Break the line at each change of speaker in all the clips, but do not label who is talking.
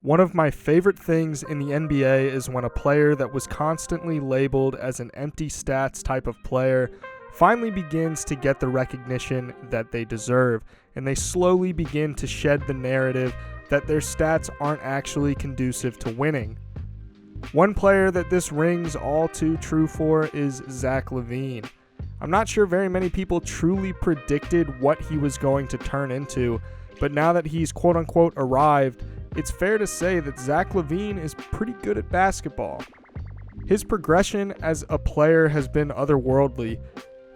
One of my favorite things in the NBA is when a player that was constantly labeled as an empty stats type of player finally begins to get the recognition that they deserve, and they slowly begin to shed the narrative that their stats aren't actually conducive to winning. One player that this rings all too true for is Zach LaVine. I'm not sure very many people truly predicted what he was going to turn into, but now that he's quote-unquote arrived, it's fair to say that Zach LaVine is pretty good at basketball. His progression as a player has been otherworldly.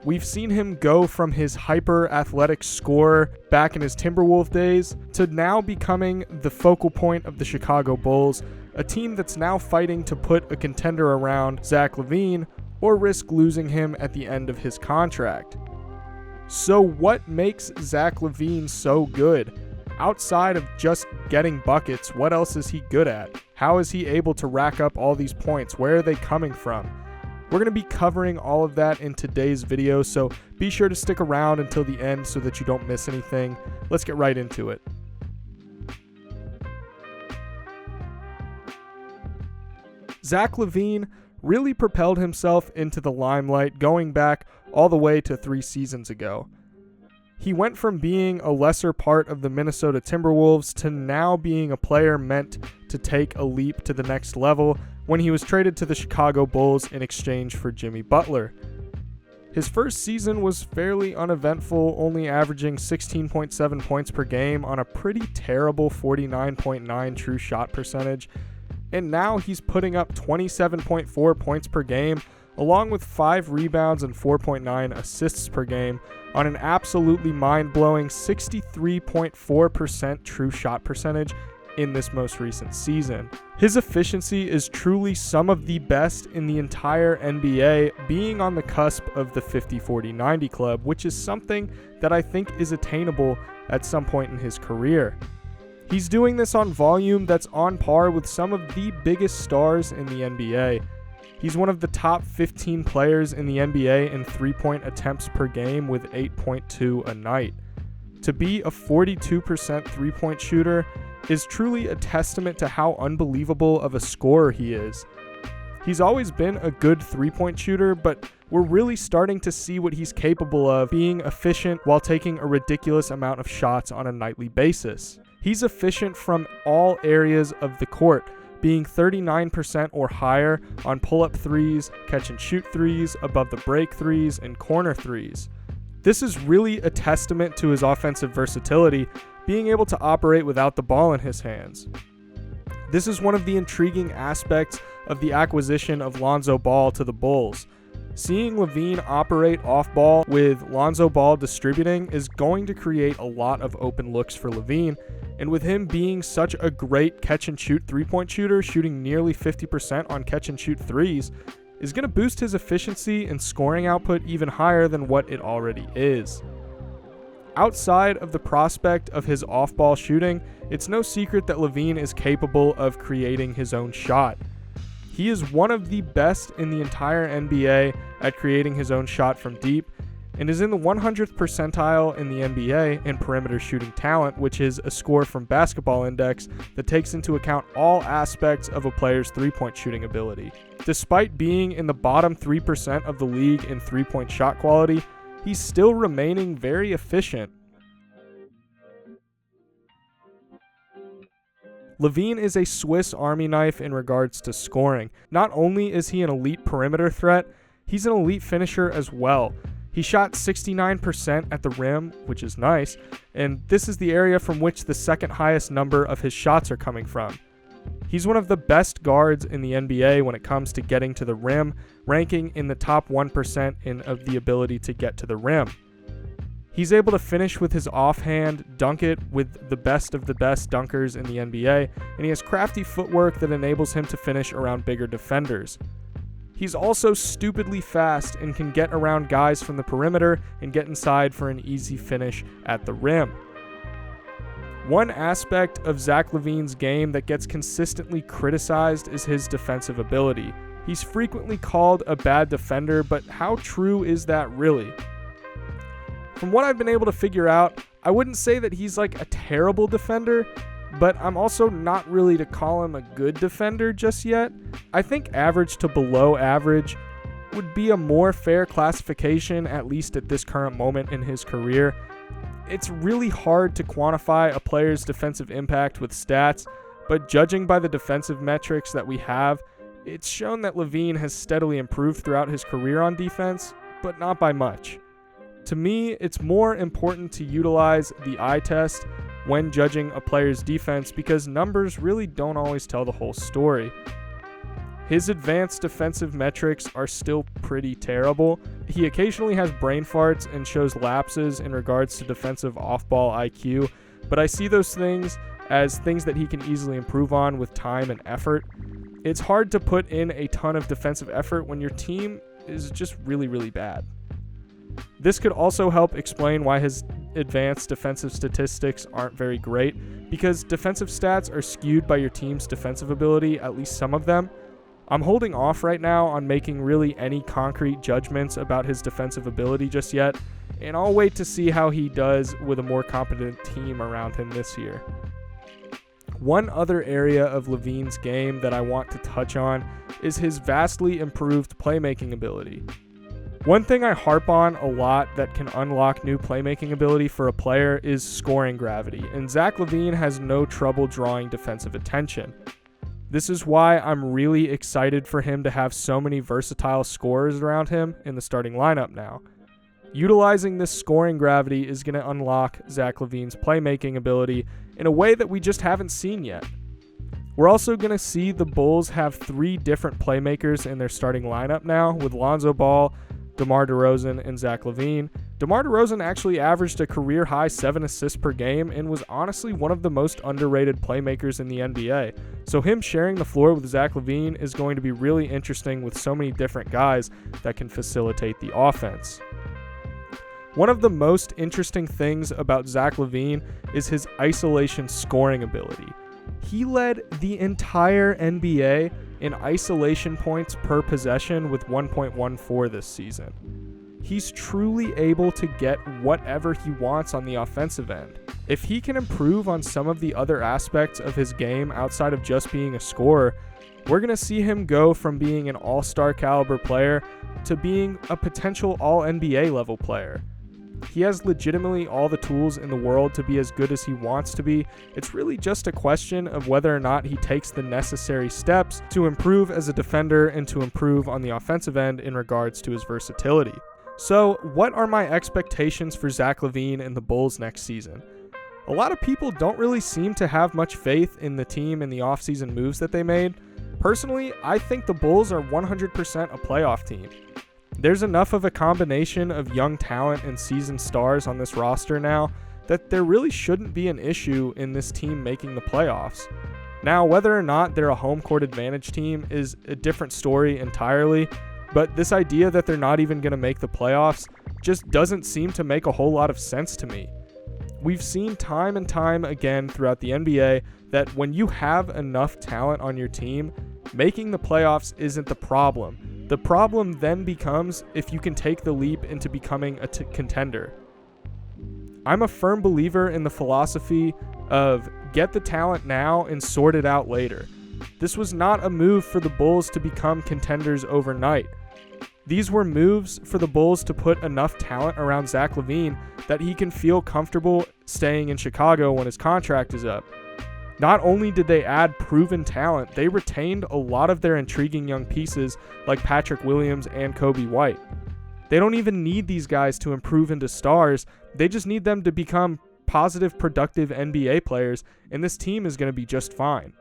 We've seen him go from his hyper-athletic scorer back in his Timberwolves days to now becoming the focal point of the Chicago Bulls, a team that's now fighting to put a contender around Zach LaVine or risk losing him at the end of his contract. So what makes Zach LaVine so good? Outside of just getting buckets, what else is he good at? How is he able to rack up all these points? Where are they coming from? We're going to be covering all of that in today's video, so be sure to stick around until the end so that you don't miss anything. Let's get right into it. Zach LaVine really propelled himself into the limelight going back all the way to 3 seasons ago. He went from being a lesser part of the Minnesota Timberwolves to now being a player meant to take a leap to the next level when he was traded to the Chicago Bulls in exchange for Jimmy Butler. His first season was fairly uneventful, only averaging 16.7 points per game on a pretty terrible 49.9 true shot percentage, and now he's putting up 27.4 points per game along with 5 rebounds and 4.9 assists per game on an absolutely mind-blowing 63.4% true shot percentage in this most recent season. His efficiency is truly some of the best in the entire NBA, being on the cusp of the 50-40-90 club, which is something that I think is attainable at some point in his career. He's doing this on volume that's on par with some of the biggest stars in the NBA. He's one of the top 15 players in the NBA in three-point attempts per game with 8.2 a night. To be a 42% three-point shooter is truly a testament to how unbelievable of a scorer he is. He's always been a good three-point shooter, but we're really starting to see what he's capable of being efficient while taking a ridiculous amount of shots on a nightly basis. He's efficient from all areas of the court, being 39% or higher on pull-up threes, catch-and-shoot threes, above-the-break threes, and corner threes. This is really a testament to his offensive versatility, being able to operate without the ball in his hands. This is one of the intriguing aspects of the acquisition of Lonzo Ball to the Bulls. Seeing LaVine operate off-ball with Lonzo Ball distributing is going to create a lot of open looks for LaVine, and with him being such a great catch-and-shoot three-point shooter, shooting nearly 50% on catch-and-shoot threes, is going to boost his efficiency and scoring output even higher than what it already is. Outside of the prospect of his off-ball shooting, it's no secret that LaVine is capable of creating his own shot. He is one of the best in the entire NBA at creating his own shot from deep, and is in the 100th percentile in the NBA in perimeter shooting talent, which is a score from Basketball Index that takes into account all aspects of a player's three-point shooting ability. Despite being in the bottom 3% of the league in three-point shot quality, he's still remaining very efficient. LaVine is a Swiss Army knife in regards to scoring. Not only is he an elite perimeter threat, he's an elite finisher as well. He shot 69% at the rim, which is nice, and this is the area from which the second highest number of his shots are coming from. He's one of the best guards in the NBA when it comes to getting to the rim, ranking in the top 1% of the ability to get to the rim. He's able to finish with his offhand, dunk it with the best of the best dunkers in the NBA, and he has crafty footwork that enables him to finish around bigger defenders. He's also stupidly fast and can get around guys from the perimeter and get inside for an easy finish at the rim. One aspect of Zach LaVine's game that gets consistently criticized is his defensive ability. He's frequently called a bad defender, but how true is that really? From what I've been able to figure out, I wouldn't say that he's like a terrible defender, but I'm also not really to call him a good defender just yet. I think average to below average would be a more fair classification, at least at this current moment in his career. It's really hard to quantify a player's defensive impact with stats, but judging by the defensive metrics that we have, it's shown that LaVine has steadily improved throughout his career on defense, but not by much. To me, it's more important to utilize the eye test when judging a player's defense because numbers really don't always tell the whole story. His advanced defensive metrics are still pretty terrible. He occasionally has brain farts and shows lapses in regards to defensive off-ball IQ, but I see those things as things that he can easily improve on with time and effort. It's hard to put in a ton of defensive effort when your team is just really, really bad. This could also help explain why his advanced defensive statistics aren't very great, because defensive stats are skewed by your team's defensive ability, at least some of them. I'm holding off right now on making really any concrete judgments about his defensive ability just yet, and I'll wait to see how he does with a more competent team around him this year. One other area of LaVine's game that I want to touch on is his vastly improved playmaking ability. One thing I harp on a lot that can unlock new playmaking ability for a player is scoring gravity, and Zach LaVine has no trouble drawing defensive attention. This is why I'm really excited for him to have so many versatile scorers around him in the starting lineup now. Utilizing this scoring gravity is going to unlock Zach LaVine's playmaking ability in a way that we just haven't seen yet. We're also going to see the Bulls have 3 different playmakers in their starting lineup now, with Lonzo Ball, DeMar DeRozan, and Zach LaVine. DeMar DeRozan actually averaged a career-high 7 assists per game and was honestly one of the most underrated playmakers in the NBA. So him sharing the floor with Zach LaVine is going to be really interesting with so many different guys that can facilitate the offense. One of the most interesting things about Zach LaVine is his isolation scoring ability. He led the entire NBA in isolation points per possession with 1.14 this season. He's truly able to get whatever he wants on the offensive end. If he can improve on some of the other aspects of his game outside of just being a scorer, we're going to see him go from being an all-star caliber player to being a potential all-NBA level player. He has legitimately all the tools in the world to be as good as he wants to be. It's really just a question of whether or not he takes the necessary steps to improve as a defender and to improve on the offensive end in regards to his versatility. So, what are my expectations for Zach LaVine and the Bulls next season? A lot of people don't really seem to have much faith in the team and the offseason moves that they made. Personally, I think the Bulls are 100% a playoff team. There's enough of a combination of young talent and seasoned stars on this roster now that there really shouldn't be an issue in this team making the playoffs. Now, whether or not they're a home court advantage team is a different story entirely, but this idea that they're not even going to make the playoffs just doesn't seem to make a whole lot of sense to me. We've seen time and time again throughout the NBA that when you have enough talent on your team, making the playoffs isn't the problem. The problem then becomes if you can take the leap into becoming a contender. I'm a firm believer in the philosophy of get the talent now and sort it out later. This was not a move for the Bulls to become contenders overnight. These were moves for the Bulls to put enough talent around Zach LaVine that he can feel comfortable staying in Chicago when his contract is up. Not only did they add proven talent, they retained a lot of their intriguing young pieces like Patrick Williams and Kobe White. They don't even need these guys to improve into stars. They just need them to become positive, productive NBA players, and this team is going to be just fine.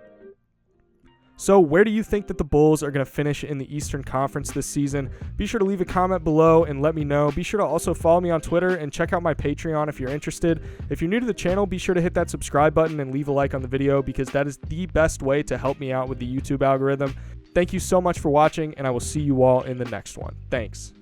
So where do you think that the Bulls are going to finish in the Eastern Conference this season? Be sure to leave a comment below and let me know. Be sure to also follow me on Twitter and check out my Patreon if you're interested. If you're new to the channel, be sure to hit that subscribe button and leave a like on the video because that is the best way to help me out with the YouTube algorithm. Thank you so much for watching, and I will see you all in the next one. Thanks.